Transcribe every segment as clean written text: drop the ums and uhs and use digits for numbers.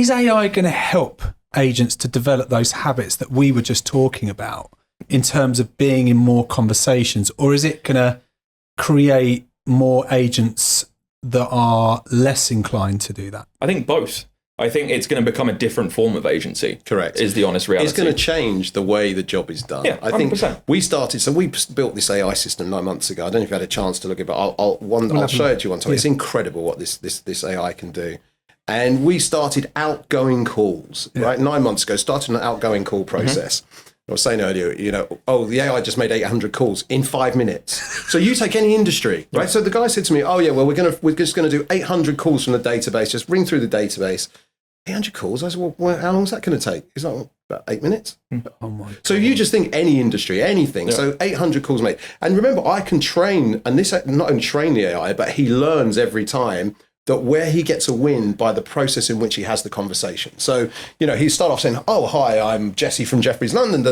is AI going to help agents to develop those habits that we were just talking about in terms of being in more conversations, or is it going to create more agents that are less inclined to do that? I think both. I think it's going to become a different form of agency. Correct. Is the honest reality. It's going to change the way the job is done. Yeah, 100%. I think we built this AI system 9 months ago. I don't know if you had a chance to look at it, but I'll show it to you one time. Yeah. It's incredible what this AI can do. And we started outgoing calls, right? 9 months ago, started an outgoing call process. I was saying earlier, the AI just made 800 calls in 5 minutes. So you take any industry, right? So the guy said to me, we're just going to do 800 calls from the database, just ring through the database. 800 calls? I said, well, how long is that going to take? He's like, about 8 minutes. Oh my God. So you just think any industry, anything. Yeah. So 800 calls made. And remember, I can train, and this not only train the AI, but he learns every time that where he gets a win by the process in which he has the conversation. So, he start off saying, oh, hi, I'm Jesse from Jefferies London,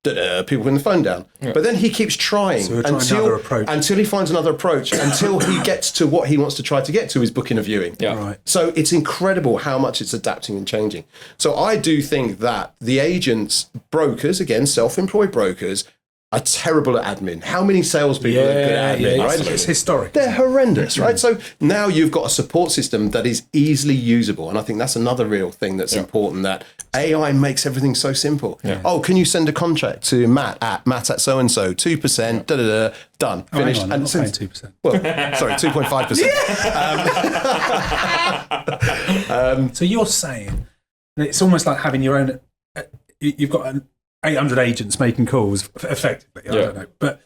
people putting the phone down. Yeah. But then he keeps trying until he finds another approach, until he gets to what he wants to try to get to, is booking a viewing. Yeah. Right. So it's incredible how much it's adapting and changing. So I do think that the agents, brokers, again, self-employed brokers, are terrible at admin. How many salespeople are good at admin? Right? It's historic. They're horrendous, right? So now you've got a support system that is easily usable. And I think that's another real thing that's important, that AI makes everything so simple. Yeah. Oh, can you send a contract to Matt at so-and-so, 2%, done, finished. I'm not paying 2%. Well, sorry, 2.5%. So you're saying that it's almost like having your own, you've got 800 agents making calls effectively. I don't know. But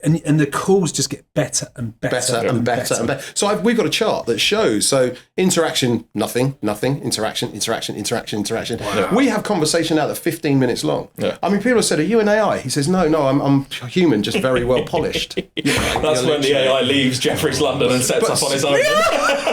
and the calls just get better and better and better. So we've got a chart that shows, interaction, nothing, interaction. Wow. We have conversation out at 15 minutes long. Yeah. I mean, people have said, are you an AI? He says, no, I'm human, just very well polished. That's when the AI leaves Jeffries London and sets up on his own.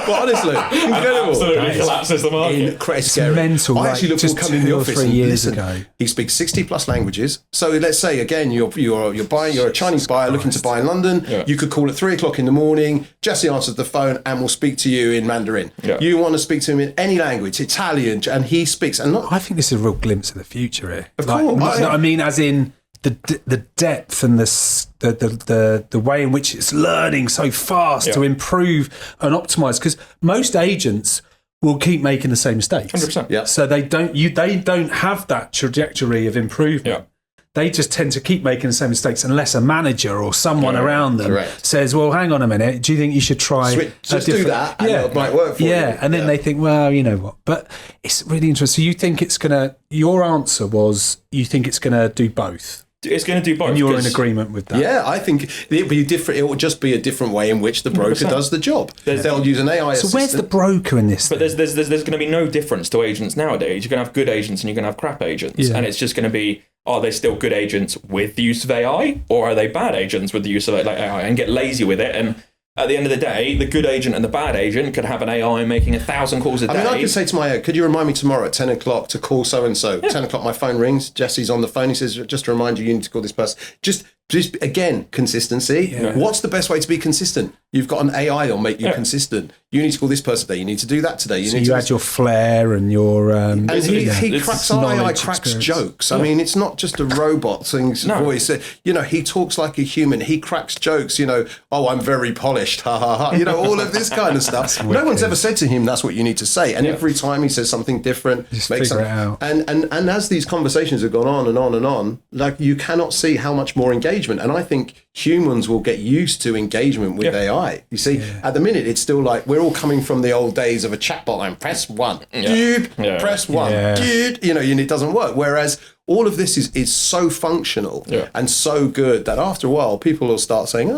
But honestly, incredible. Absolutely collapses the market. It's mental. I actually looked come in the office 3 years ago. He speaks 60 plus languages. So let's say, again, you're a Chinese buyer looking to buy in London. Yeah. You could call at 3:00 in the morning. Jesse answers the phone and will speak to you in Mandarin. Yeah. You want to speak to him in any language, Italian, and he speaks. I think this is a real glimpse of the future here. Of course. I mean, as in the depth and the way in which it's learning so fast to improve and optimize. Because most agents will keep making the same mistakes. 100%. Yeah. So they don't have that trajectory of improvement. Yeah. They just tend to keep making the same mistakes unless a manager or someone around them says, well, hang on a minute, do you think you should try just do that and it might work for you? And then they think, well, you know what? But it's really interesting. So you think your answer was, you think it's going to do both? It's going to do both. And you're in agreement with that? Yeah, I think it'll be different. It will just be a different way in which the broker 100%. Does the job. They'll use an AI assistant. So where's the broker in this? But there's going to be no difference to agents nowadays. You're going to have good agents and you're going to have crap agents. Yeah. And it's just going to be, are they still good agents with the use of AI, or are they bad agents with the use of AI, and get lazy with it? And at the end of the day, the good agent and the bad agent could have an AI making 1,000 calls a day. I mean, I could say to my AI, could you remind me tomorrow at 10:00 to call so-and-so? 10:00, my phone rings. Jesse's on the phone. He says, just to remind you, you need to call this person. Just again, consistency. Yeah. What's the best way to be consistent? You've got an AI that'll make you consistent. You need to call this person today. You need to do that today. You add your flair and your... and he cracks, our AI cracks jokes. I mean, it's not just a robot singing voice. He talks like a human. He cracks jokes, oh, I'm very polished, ha, ha, ha. All of this kind of stuff. No one's ever said to him, that's what you need to say. And every time he says something different, just figure it out. And as these conversations have gone on and on and on, you cannot see how much more engagement. And I think humans will get used to engagement with AI. You see, at the minute, it's still like we're all coming from the old days of a chatbot and press one, press one, and it doesn't work. Whereas all of this is so functional and so good that after a while, people will start saying,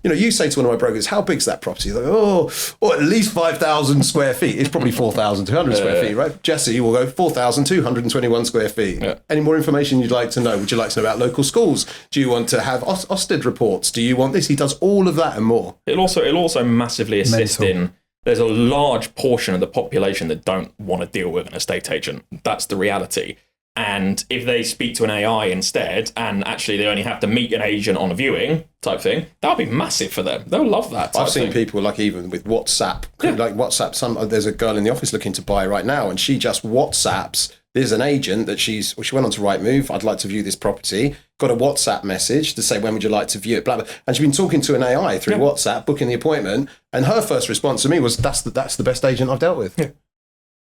you say to one of my brokers, how big's that property? They're like, at least 5,000 square feet. It's probably 4,200 square feet, right? Jesse will go 4,221 square feet. Yeah. Any more information you'd like to know? Would you like to know about local schools? Do you want to have Ofsted reports? Do you want this? He does all of that and more. It'll also massively assist in... There's a large portion of the population that don't want to deal with an estate agent. That's the reality. And if they speak to an AI instead, and actually they only have to meet an agent on a viewing type thing, that would be massive for them. They'll love that. I've seen people like even with WhatsApp, like WhatsApp. There's a girl in the office looking to buy right now, and she just WhatsApps. There's an agent that she went on to Rightmove. I'd like to view this property. Got a WhatsApp message to say, when would you like to view it? Blah, blah. And she's been talking to an AI through WhatsApp, booking the appointment. And her first response to me was, that's the best agent I've dealt with. Yeah.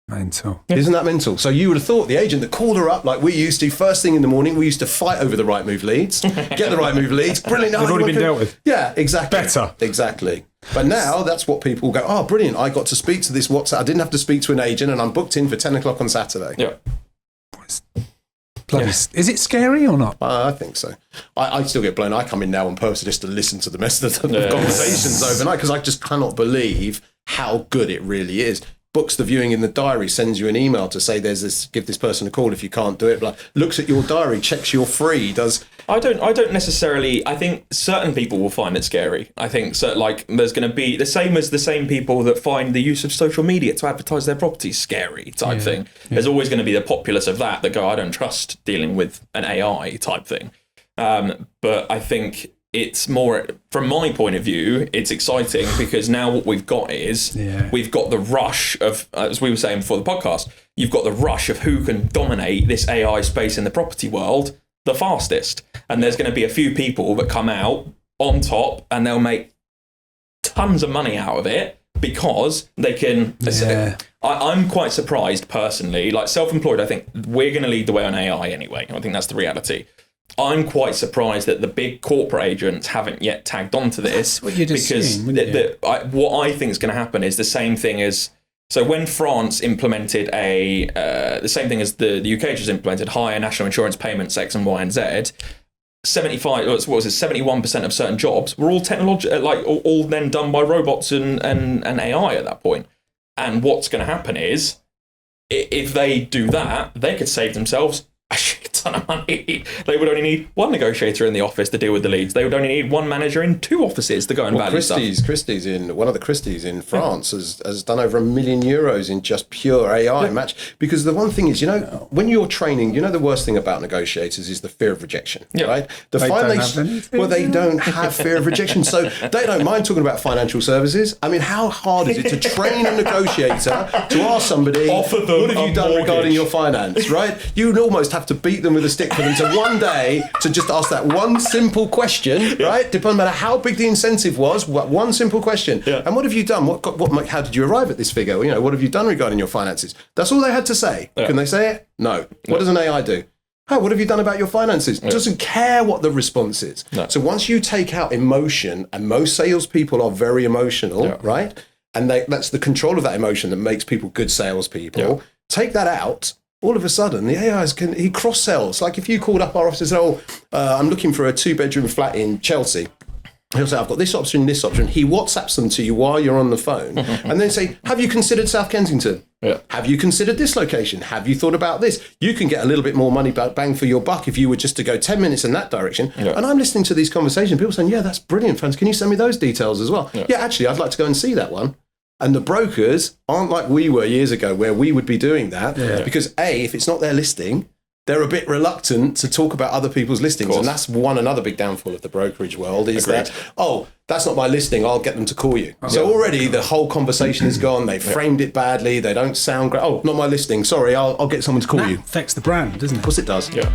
Mental. Isn't that mental? So you would have thought the agent that called her up like we used to first thing in the morning, we used to fight over the Rightmove leads, get the Rightmove leads. Brilliant. They've already been dealt with. Yeah, exactly. Better. Exactly. But now that's what people go, oh, brilliant. I got to speak to this WhatsApp. I didn't have to speak to an agent and I'm booked in for 10 o'clock on Saturday. Yeah. Is it scary or not? I think so. I still get blown. I come in now on purpose just to listen to the rest of the conversations overnight because I just cannot believe how good it really is. Books the viewing in the diary, sends you an email to say there's this, give this person a call if you can't do it. But looks at your diary, checks you're free. I don't necessarily. I think certain people will find it scary. I think there's going to be the same people that find the use of social media to advertise their properties scary type thing. Yeah. There's always going to be the populace of that go, I don't trust dealing with an AI type thing. But I think it's more, from my point of view, it's exciting because now what we've got is we've got the rush of, as we were saying before the podcast, you've got the rush of who can dominate this AI space in the property world the fastest. And there's going to be a few people that come out on top and they'll make tons of money out of it because they can. I'm quite surprised personally, like self-employed, I think we're going to lead the way on AI anyway. I think that's the reality. I'm quite surprised that the big corporate agents haven't yet tagged onto this. That's what you'd assume, what I think is going to happen is the same thing as, so when France implemented the same thing as the UK just implemented, higher national insurance payments X and Y and Z, 71% of certain jobs were all all then done by robots and AI at that point. And what's going to happen is, if they do that, they could save themselves a shit ton of money. They would only need one negotiator in the office to deal with the leads. They would only need one manager in 2 offices to go and value stuff. One of the Christie's in France has done over €1 million in just pure AI match. Because the one thing is, when you're training, the worst thing about negotiators is the fear of rejection, right? They don't have fear of rejection, so they don't mind talking about financial services. I mean, how hard is it to train a negotiator to ask somebody, what have you done regarding your finance, right? You'd almost have to beat them with a stick for them to one day to just ask that one simple question, right? No matter how big the incentive was, one simple question. Yeah. And what have you done? How did you arrive at this figure? What have you done regarding your finances? That's all they had to say. Yeah. Can they say it? No. What does an AI do? Oh, what have you done about your finances? Yeah. Doesn't care what the response is. No. So once you take out emotion, and most salespeople are very emotional, right? And that's the control of that emotion that makes people good salespeople. Yeah. Take that out. All of a sudden, the AIs he cross-sells. Like if you called up our office and said, I'm looking for a 2-bedroom flat in Chelsea. He'll say, I've got this option, this option. He WhatsApps them to you while you're on the phone and then say, have you considered South Kensington? Yeah. Have you considered this location? Have you thought about this? You can get a little bit more money bang for your buck if you were just to go 10 minutes in that direction. Yeah. And I'm listening to these conversations, people saying, yeah, that's brilliant, friends. Can you send me those details as well? Yeah, actually, I'd like to go and see that one. And the brokers aren't like we were years ago where we would be doing that because if it's not their listing, they're a bit reluctant to talk about other people's listings. And that's another big downfall of the brokerage world is that, that's not my listing, I'll get them to call you. So already the whole conversation is gone. They've framed it badly. They don't sound great. Oh, not my listing. Sorry, I'll get someone to call you. Affects the brand, doesn't it? Of course it does. Yeah.